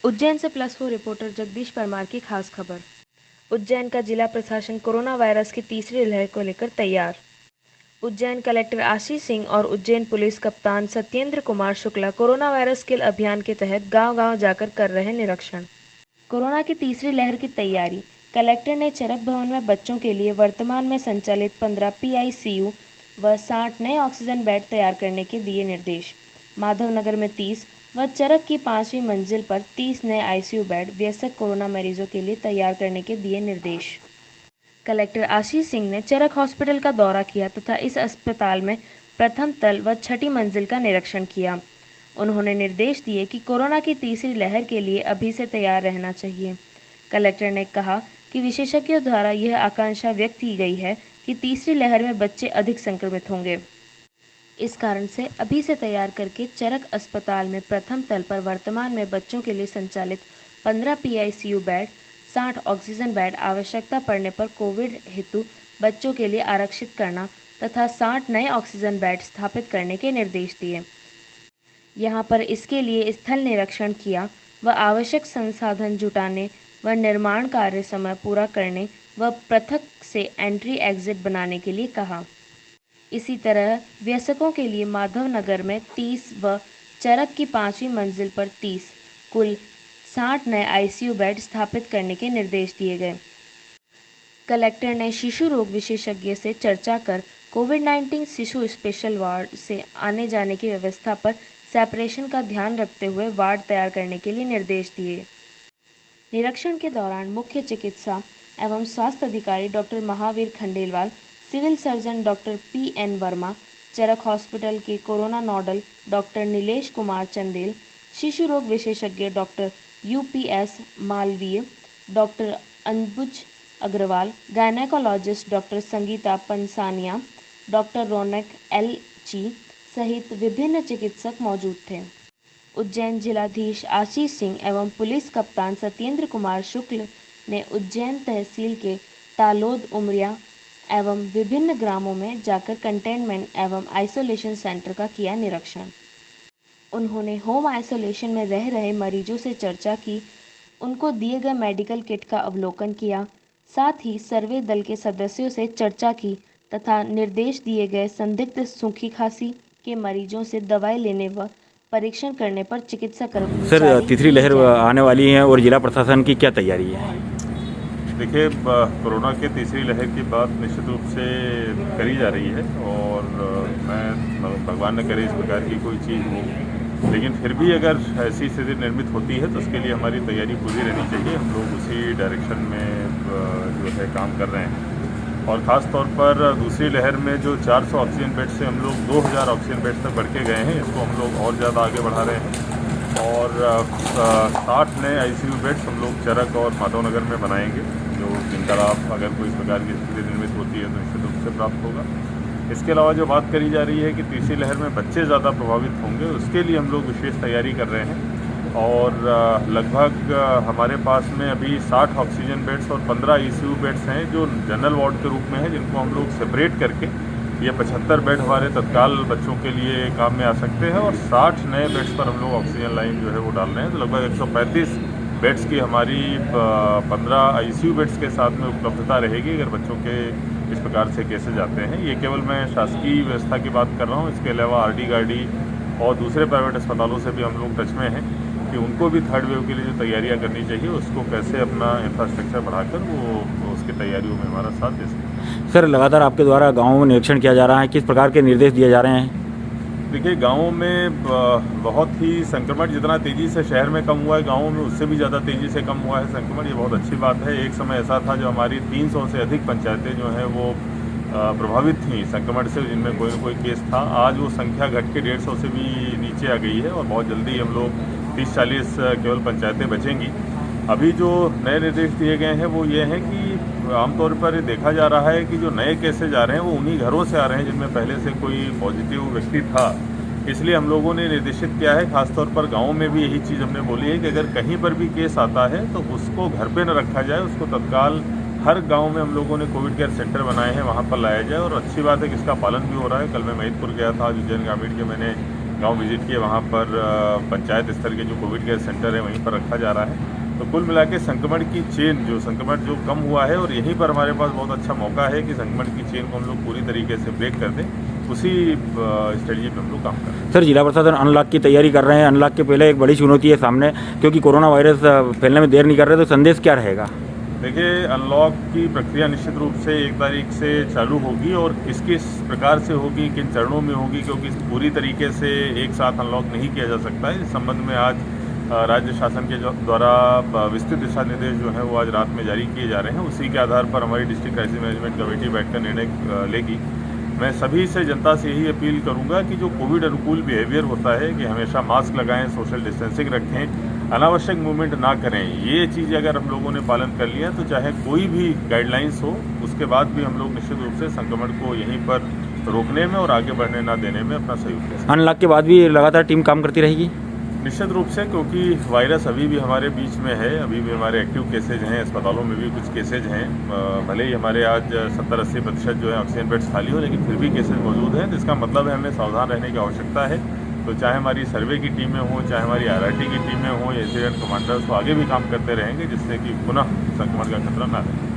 उज्जैन से +4 रिपोर्टर जगदीश परमार की खास खबर। उज्जैन का जिला प्रशासन कोरोना वायरस की तीसरी लहर को लेकर तैयार। उज्जैन कलेक्टर आशीष सिंह और उज्जैन पुलिस कप्तान सत्येंद्र कुमार शुक्ला कोरोना वायरस किल अभियान के तहत गांव-गांव जाकर कर रहे निरीक्षण। कोरोना की तीसरी लहर की तैयारी। कलेक्टर ने चरक भवन में बच्चों के लिए वर्तमान में संचालित 15 PICU व 60 नए ऑक्सीजन बेड तैयार करने के दिए निर्देश। माधवनगर में 30 व चरक की 5वीं मंजिल पर 30 नए ICU बेड वयस्क कोरोना मरीजों के लिए तैयार करने के दिए निर्देश। कलेक्टर आशीष सिंह ने चरक हॉस्पिटल का दौरा किया तथा इस अस्पताल में प्रथम तल व छठी मंजिल का निरीक्षण किया। उन्होंने निर्देश दिए कि कोरोना की तीसरी लहर के लिए अभी से तैयार रहना चाहिए। कलेक्टर ने कहा कि विशेषज्ञों द्वारा यह आकांक्षा व्यक्त की गई है कि तीसरी लहर में बच्चे अधिक संक्रमित होंगे। इस कारण से अभी से तैयार करके चरक अस्पताल में प्रथम तल पर वर्तमान में बच्चों के लिए संचालित 15 PICU बेड, 60 ऑक्सीजन बेड आवश्यकता पड़ने पर कोविड हेतु बच्चों के लिए आरक्षित करना तथा 60 नए ऑक्सीजन बेड स्थापित करने के निर्देश दिए। यहाँ पर इसके लिए स्थल निरीक्षण किया व आवश्यक संसाधन जुटाने व निर्माण कार्य समय पूरा करने व पृथक से एंट्री एग्जिट बनाने के लिए कहा। इसी तरह वयस्कों के लिए माधवनगर में 30 व चरक की 5वीं मंजिल पर 30 कुल 60 नए ICU बेड स्थापित करने के निर्देश दिए गए। कलेक्टर ने शिशु रोग विशेषज्ञ से चर्चा कर कोविड-19 शिशु स्पेशल वार्ड से आने जाने की व्यवस्था पर सेपरेशन का ध्यान रखते हुए वार्ड तैयार करने के लिए निर्देश दिए। निरीक्षण के दौरान मुख्य चिकित्सा एवं स्वास्थ्य अधिकारी doctor Mahavir Khandelwal, civil surgeon doctor PN Verma, Charak hospital के corona nodal doctor Nilesh Kumar Chandel, शिशु रोग विशेषज्ञ doctor UPS Malviya, doctor Ambuj Agrawal, gynaecologist doctor Sangeeta Pansania, doctor Raunak LG सहित विभिन्न चिकित्सक मौजूद थे। उज्जैन जिलाधीश आशीष सिंह एवं पुलिस कप्तान सत्येंद्र कुमार शुक्ल ने उज्जैन तहसील के तालोद, उमरिया एवं विभिन्न ग्रामों में जाकर कंटेनमेंट एवं आइसोलेशन सेंटर का किया निरीक्षण। उन्होंने होम आइसोलेशन में रह रहे मरीजों से चर्चा की, उनको दिए गए मेडिकल किट का अवलोकन किया, साथ ही सर्वे दल के सदस्यों से चर्चा की तथा निर्देश दिए गए संदिग्ध सूखी खांसी के मरीजों से दवाई लेने व परीक्षण करने पर चिकित्सा कर्मचारी सर, तीसरी लहर आने वाली है और जिला प्रशासन की क्या तैयारी है? देखिए, कोरोना के तीसरी लहर की बात निश्चित रूप से करी जा रही है और मैं भगवान न करे इस प्रकार की कोई चीज़ हो, लेकिन फिर भी अगर ऐसी स्थिति निर्मित होती है तो उसके लिए हमारी तैयारी पूरी रहनी चाहिए। हम लोग उसी डायरेक्शन में जो है काम कर रहे हैं और ख़ास तौर पर दूसरी लहर में जो 400 ऑक्सीजन बेड से हम लोग 2000 ऑक्सीजन बेड तक बढ़ के गए हैं, इसको हम लोग और ज़्यादा आगे बढ़ा रहे हैं और 60 नए ICU बेड्स हम लोग चरक और माधवनगर में बनाएंगे, जो जिनका लाभ अगर कोई इस प्रकार की स्थिति निर्मित होती है तो निश्चित रूप से प्राप्त होगा। इसके अलावा जो बात करी जा रही है कि तीसरी लहर में बच्चे ज़्यादा प्रभावित होंगे, उसके लिए हम लोग विशेष तैयारी कर रहे हैं और लगभग हमारे पास में अभी 60 ऑक्सीजन बेड्स और 15 ICU बेड्स हैं जो जनरल वार्ड के रूप में हैं, जिनको हम लोग सेपरेट करके ये 75 बेड हमारे तत्काल बच्चों के लिए काम में आ सकते हैं और 60 नए बेड्स पर हम लोग ऑक्सीजन लाइन जो है वो डाल रहे हैं। तो लगभग 135 बेड्स की हमारी 15 ICU बेड्स के साथ में उपलब्धता रहेगी अगर बच्चों के इस प्रकार से केसेज आते हैं। ये केवल मैं शासकीय व्यवस्था की बात कर रहा हूँ, इसके अलावा RD गाड़ी और दूसरे प्राइवेट अस्पतालों से भी हम लोग टच में हैं कि उनको भी थर्ड वेव के लिए जो तैयारियां करनी चाहिए उसको कैसे अपना इंफ्रास्ट्रक्चर बढ़ाकर वो उसकी तैयारियों में हमारा साथ दे सकें। सर, लगातार आपके द्वारा गाँवों में निरीक्षण किया जा रहा है, किस प्रकार के निर्देश दिए जा रहे हैं? देखिए, गाँवों में बहुत ही संक्रमण जितना तेज़ी से शहर में कम हुआ है, गाँवों में उससे भी ज़्यादा तेज़ी से कम हुआ है संक्रमण। ये बहुत अच्छी बात है। एक समय ऐसा था जो हमारी 300 से अधिक पंचायतें जो हैं वो प्रभावित थी संक्रमण से, जिनमें कोई न कोई केस था। आज वो संख्या घट के 150 से भी नीचे आ गई है और बहुत जल्दी हम लोग 30-40 केवल पंचायतें बचेंगी। अभी जो नए निर्देश दिए गए हैं वो ये हैं कि आमतौर पर देखा जा रहा है कि जो नए केसेज आ रहे हैं वो उन्हीं घरों से आ रहे हैं जिनमें पहले से कोई पॉजिटिव व्यक्ति था। इसलिए हम लोगों ने निर्देशित किया है, खासतौर पर गाँव में भी यही चीज़ हमने बोली है कि अगर कहीं पर भी केस आता है तो उसको घर पे न रखा जाए, उसको तत्काल हर गांव में हम लोगों ने कोविड केयर सेंटर बनाए हैं, वहाँ पर लाया जाए और अच्छी बात है कि इसका पालन भी हो रहा है। कल मैं महिदपुर गया था, आज उज्जैन ग्रामीण के मैंने गांव विजिट किए, वहां पर पंचायत स्तर के जो कोविड केयर सेंटर है वहीं पर रखा जा रहा है। तो कुल मिला के संक्रमण की चेन जो कम हुआ है, और यहीं पर हमारे पास बहुत अच्छा मौका है कि संक्रमण की चेन को हम लोग पूरी तरीके से ब्रेक कर दें। उसी स्ट्रेटजी पे हम लोग काम कर रहे हैं। सर, जिला प्रशासन अनलॉक की तैयारी कर रहे हैं। अनलॉक के पहले एक बड़ी चुनौती है सामने, क्योंकि कोरोना वायरस फैलने में देर नहीं कर रहे, तो संदेश क्या रहेगा? देखिए, अनलॉक की प्रक्रिया निश्चित रूप से 1 तारीख से चालू होगी, और किस किस प्रकार से होगी, किन चरणों में होगी, क्योंकि पूरी तरीके से एक साथ अनलॉक नहीं किया जा सकता है। इस संबंध में आज राज्य शासन के द्वारा विस्तृत दिशा निर्देश जो है वो आज रात में जारी किए जा रहे हैं। उसी के आधार पर हमारी डिस्ट्रिक्ट क्राइसिस मैनेजमेंट कमेटी बैठकर निर्णय लेगी। मैं सभी से, जनता से यही अपील करूंगा कि जो कोविड अनुकूल बिहेवियर होता है कि हमेशा मास्क लगाएं, सोशल डिस्टेंसिंग रखें, अनावश्यक मूवमेंट ना करें, ये चीज़ अगर हम लोगों ने पालन कर लिया तो चाहे कोई भी गाइडलाइंस हो, उसके बाद भी हम लोग निश्चित रूप से संक्रमण को यहीं पर रोकने में और आगे बढ़ने ना देने में अपना सहयोग करें। अनलॉक के बाद भी लगातार टीम काम करती रहेगी? निश्चित रूप से, क्योंकि वायरस अभी भी हमारे बीच में है, अभी भी हमारे एक्टिव केसेज हैं, अस्पतालों में भी कुछ केसेज हैं। भले ही हमारे आज 70-80% जो है ऑक्सीजन बेड्स खाली हो, लेकिन फिर भी केसेज मौजूद हैं। तो इसका मतलब है हमें सावधान रहने की आवश्यकता है। तो चाहे हमारी सर्वे की टीमें हों, चाहे हमारी RRT की टीमें हों, या इंसिडेंट कमांडर्स, तो आगे भी काम करते रहेंगे, जिससे कि पुनः संक्रमण का खतरा ना रहे।